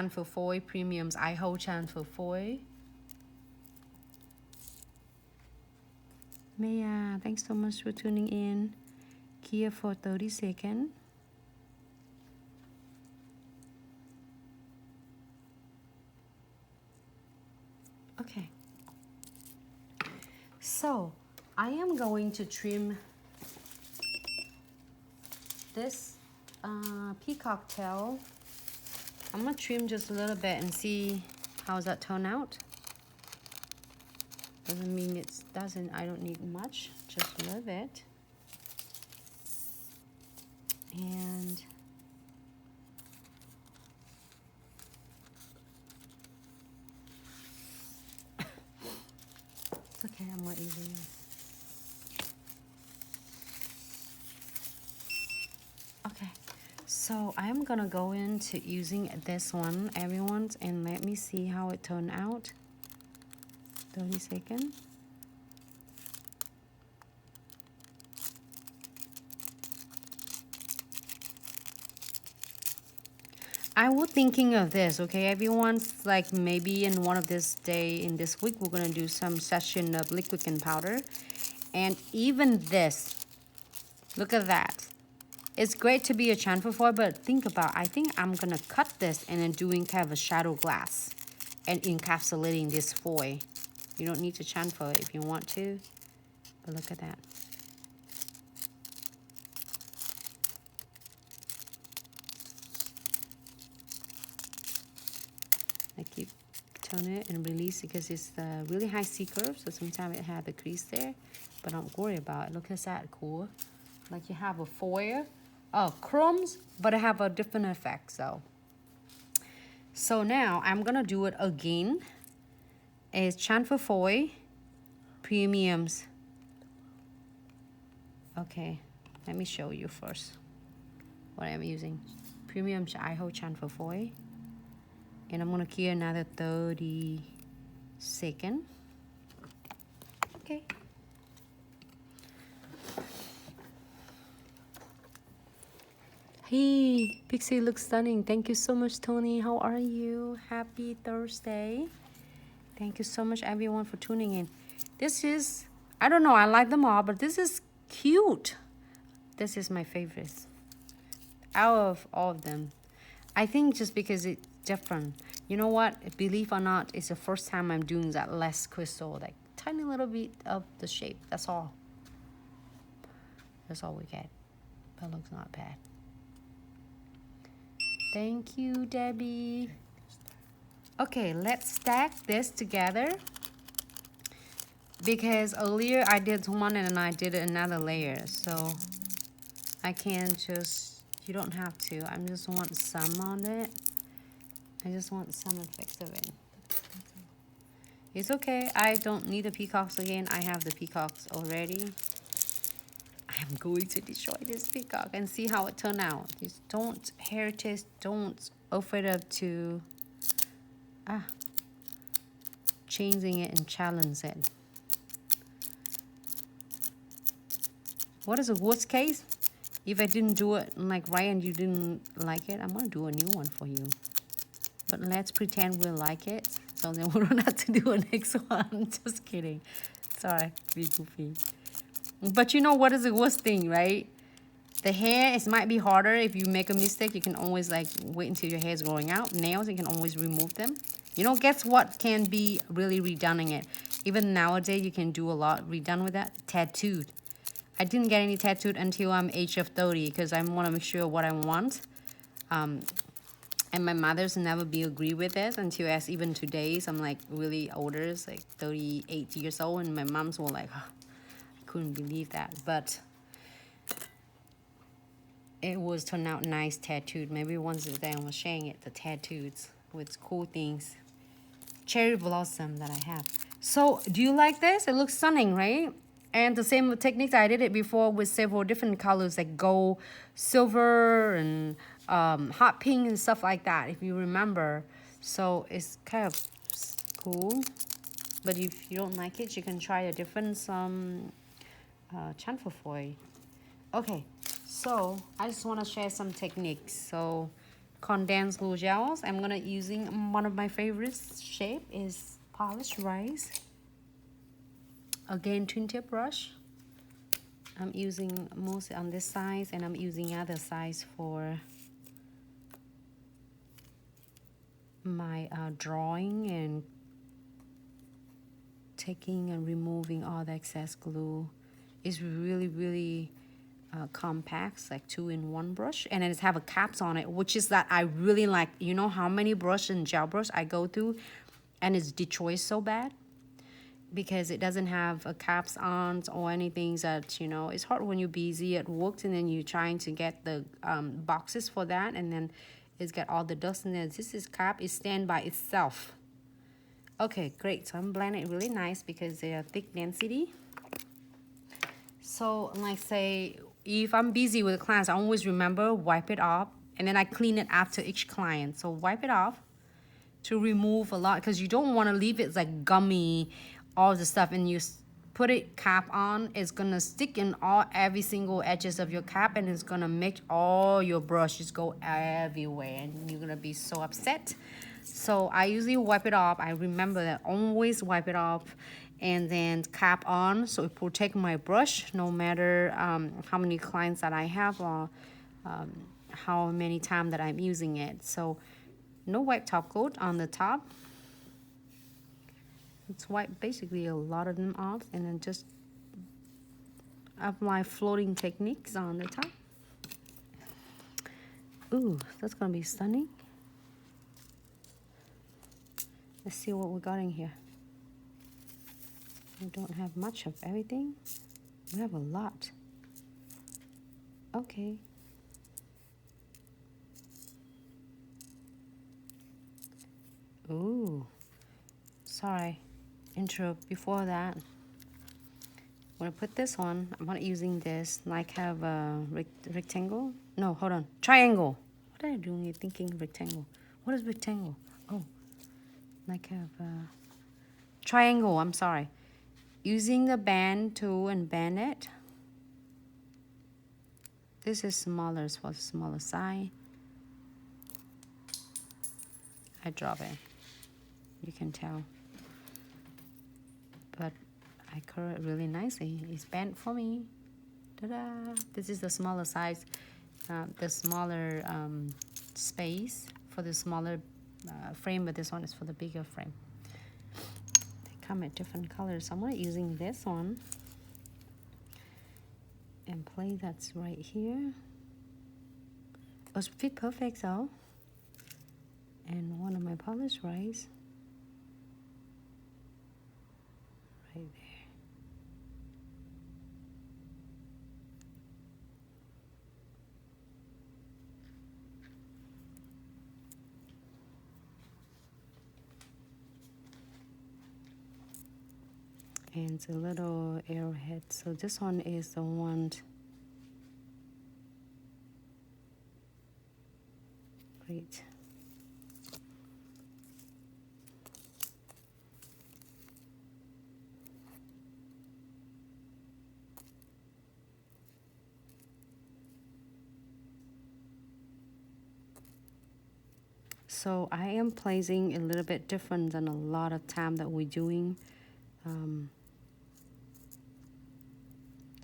Chamfer Foil Premiums I-Ho Chamfer Foil. Maya, thanks so much for tuning in. Kia for 30 seconds. Okay. So, I am going to trim this peacock tail. I'm gonna trim just a little bit and see how's that turn out. Doesn't mean it doesn't, I don't need much, just a little bit. And it's okay, I'm not using it. Okay, so I'm gonna go into using this one, everyone, and let me see how it turned out. 30 seconds. I was thinking of this, okay, everyone's like maybe in one of this day, in this week, we're gonna do some session of liquid and powder. And even this, look at that. It's great to be a chamfer foil, but think about, I think I'm gonna cut this and then doing kind of a shadow glass and encapsulating this foil. You don't need to chamfer if you want to, but look at that. I keep turning it and release because it's really high C curve, so sometimes it has a crease there, but don't worry about it. Look at that, cool. Like you have a foil of crumbs, but I have a different effect. So now I'm gonna do it again. It's chamfer foil premiums. Okay, let me show you first what I'm using. Premium I-Ho chamfer foil. And I'm gonna keep another 30 seconds. Okay. Hey, Pixie looks stunning. Thank you so much, Tony. How are you? Happy Thursday. Thank you so much, everyone, for tuning in. This is, I don't know, I like them all, but this is cute. This is my favorite out of all of them. I think just because it's different. You know what? Believe or not, it's the first time I'm doing that less crystal, like tiny little bit of the shape. That's all. That's all we get. That looks not bad. Thank you, Debbie. Okay, let's stack this together. Because earlier I did one and then I did another layer. So I can just, you don't have to. I just want some on it. I just want some effects of it. It's okay. I don't need the peacocks again. I have the peacocks already. I'm going to destroy this peacock and see how it turned out. Just don't heritage, don't afraid of to changing it and challenge it. What is the worst case? If I didn't do it like right and you didn't like it, I'm gonna do a new one for you. But let's pretend we like it, so then we don't have to do a next one. Just kidding. Sorry, be goofy. But you know what is the worst thing, right? The hair, it might be harder. If you make a mistake, you can always like wait until your hair is growing out. Nails, you can always remove them. You know, guess what can be really redone it? Even nowadays, you can do a lot redone with that. Tattooed. I didn't get any tattooed until I'm age of 30 because I want to make sure what I want. And my mother's never be agree with it until as even today, I'm like really older, it's like 38 years old, and my mom's were like, oh, I couldn't believe that. But it was turned out nice tattooed. Maybe once a day I was sharing it, the tattoos with cool things. Cherry blossom that I have. So do you like this? It looks stunning, right? And the same techniques, I did it before with several different colors like gold, silver, and hot pink and stuff like that, if you remember. So it's kind of cool. But if you don't like it, you can try a different chamfer foil. Okay, so I just want to share some techniques. So condensed glue gels. I'm gonna using one of my favorite shape is polished rice. Again, twin tip brush. I'm using mostly on this size, and I'm using other size for my drawing and taking and removing all the excess glue. It's really compact. It's like 2-in-1 brush, and it have a caps on it, which is that I really like. You know how many brush and gel brush I go through and it's destroyed so bad because it doesn't have a caps on or anything. That, you know, it's hard when you're busy at work and then you're trying to get the boxes for that, and then it's got all the dust in there. This is cap, it stand by itself. Okay, great. So I'm blending it really nice because they are thick density. So like say, if I'm busy with a class, I always remember wipe it off, and then I clean it after each client. So wipe it off to remove a lot, because you don't want to leave it like gummy, all the stuff, and you put it cap on, it's gonna stick in every single edges of your cap, and it's gonna make all your brushes go everywhere, and you're gonna be so upset. So I usually wipe it off. I remember that, always wipe it off and then cap on, so it protect my brush no matter how many clients that I have or how many times that I'm using it. So no white top coat on the top. Let's wipe basically a lot of them off, and then just apply floating techniques on the top. Ooh, that's gonna be stunning. Let's see what we got in here. We don't have much of everything. We have a lot. Okay. Ooh, sorry, intro before that. I'm gonna put this one, I'm not using this, like have a rectangle. No, hold on, triangle. What are you doing thinking rectangle? What is rectangle? Oh, like have a triangle, I'm sorry. Using the band tool and bend it. This is smaller, for the smaller side. I drop it, you can tell. But I curl it really nicely. It's bent for me. Ta-da! This is the smaller size, the smaller space for the smaller frame, but this one is for the bigger frame. They come at different colors. So I'm not using this one and play that's right here. It was fit perfect though. And one of my polished rice right there. And it's a little arrowhead. So this one is the one. Great. So I am placing a little bit different than a lot of time that we're doing.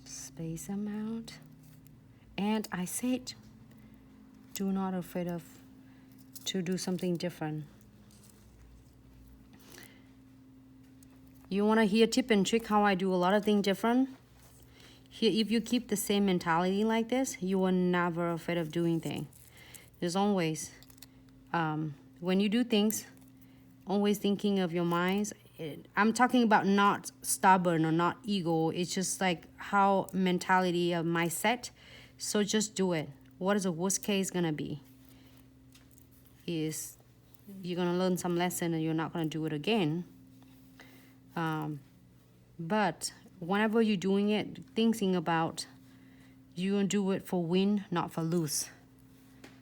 Space them out. And I said, do not afraid of to do something different. You want to hear tip and trick how I do a lot of things different? Here, if you keep the same mentality like this, you are never afraid of doing things. There's always, when you do things, always thinking of your minds. I'm talking about not stubborn or not ego. It's just like how mentality of mindset. So just do it. What is the worst case gonna be? Is you're gonna learn some lesson and you're not gonna do it again. But whenever you're doing it, thinking about you're gonna do it for win, not for lose.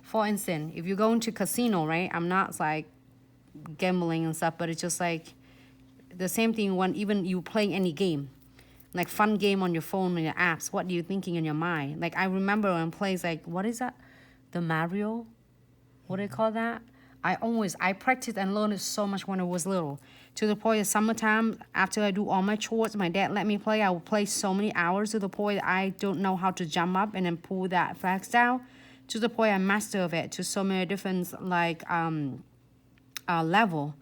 For instance, if you go into casino, right? I'm not like gambling and stuff, but it's just like the same thing when even you playing any game, like fun game on your phone and your apps. What are you thinking in your mind? Like I remember when plays like, what is that? The Mario? what do you call that? I practiced and learned it so much when I was little. To the point of summertime, after I do all my chores, my dad let me play. I would play so many hours to the point I don't know how to jump up and then pull that flags down. To the point I master of it to so many different level.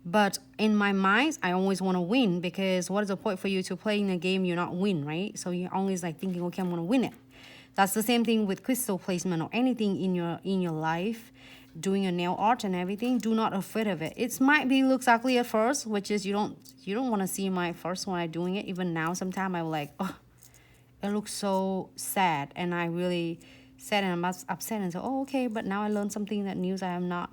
But in my mind, I always want to win, because what is the point for you to play in a game you not win, right? So you're always like thinking, okay, I'm going to win it. That's the same thing with crystal placement or anything in your life, doing your nail art and everything. Do not afraid of it. It might be looks ugly at first, which is you don't want to see my first one I doing it. Even now, sometimes I'm like, oh, it looks so sad, and I really sad and I'm upset and say, oh, okay, but now I learned something that new. I am not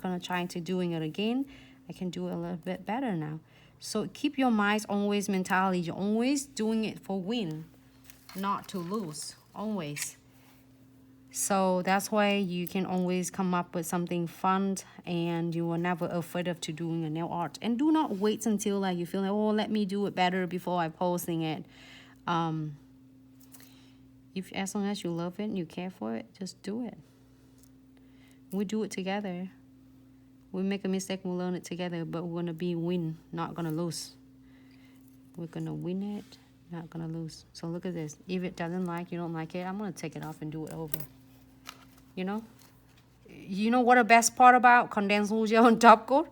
gonna try to doing it again. I can do it a little bit better now. So keep your mind always mentality. You're always doing it for win, not to lose. Always. So that's why you can always come up with something fun, and you are never afraid of to doing a nail art. And do not wait until like you feel like, oh, let me do it better before I posting it. If as long as you love it and you care for it, just do it. We do it together. We make a mistake, we'll learn it together, but we're gonna win, not gonna lose. We're gonna win it, not gonna lose. So look at this. If it doesn't like, you don't like it, I'm gonna take it off and do it over. You know what the best part about condensed gel and top coat?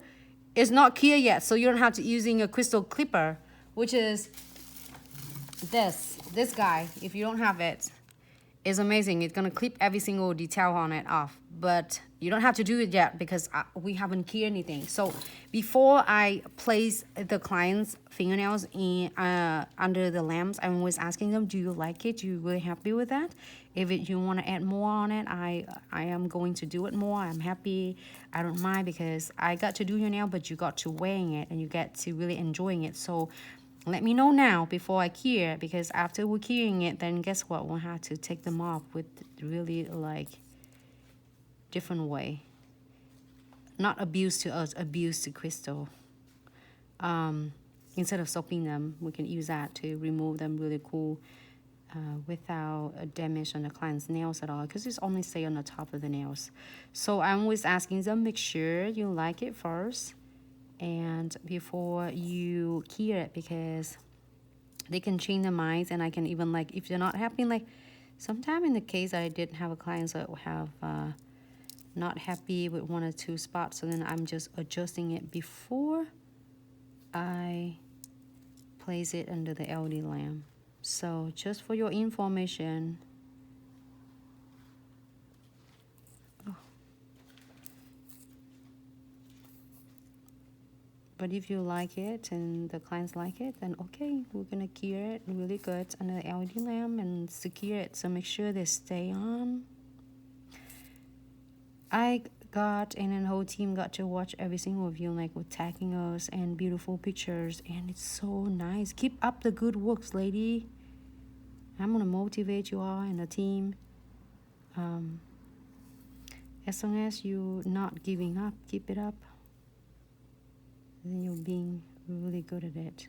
It's not clear yet, so you don't have to using a crystal clipper, which is this guy. If you don't have it, it's amazing. It's gonna clip every single detail on it off, but you don't have to do it yet because we haven't cleared anything. So before I place the client's fingernails in under the lamps, I'm always asking them, do you like it? Do you really happy with that? If you want to add more on it, I am going to do it more. I'm happy. I don't mind, because I got to do your nail, but you got to wearing it and you get to really enjoying it. So let me know now before I cure, because after we're curing it, then guess what? We'll have to take them off with really like different way. Not abuse to us, abuse to crystal. Instead of soaping them, we can use that to remove them really cool without a damage on the client's nails at all, because it's only stay on the top of the nails. So I'm always asking them, make sure you like it first and before you cure it, because they can change their minds. And I can even like, if they're not happy, like sometime in the case I did have a client that have not happy with one or two spots, so then I'm just adjusting it before I place it under the LED lamp. So just for your information, but if you like it and the clients like it, then okay, we're gonna cure it really good under the LED lamp and secure it. So make sure they stay on. I got, and then the whole team got to watch every single of you, like with tagging us and beautiful pictures, and it's so nice. Keep up the good works, lady. I'm gonna motivate you all and the team. As long as you not giving up, keep it up, then you're being really good at it.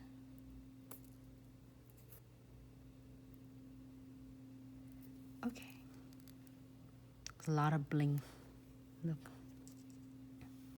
Okay, a lot of bling. Look.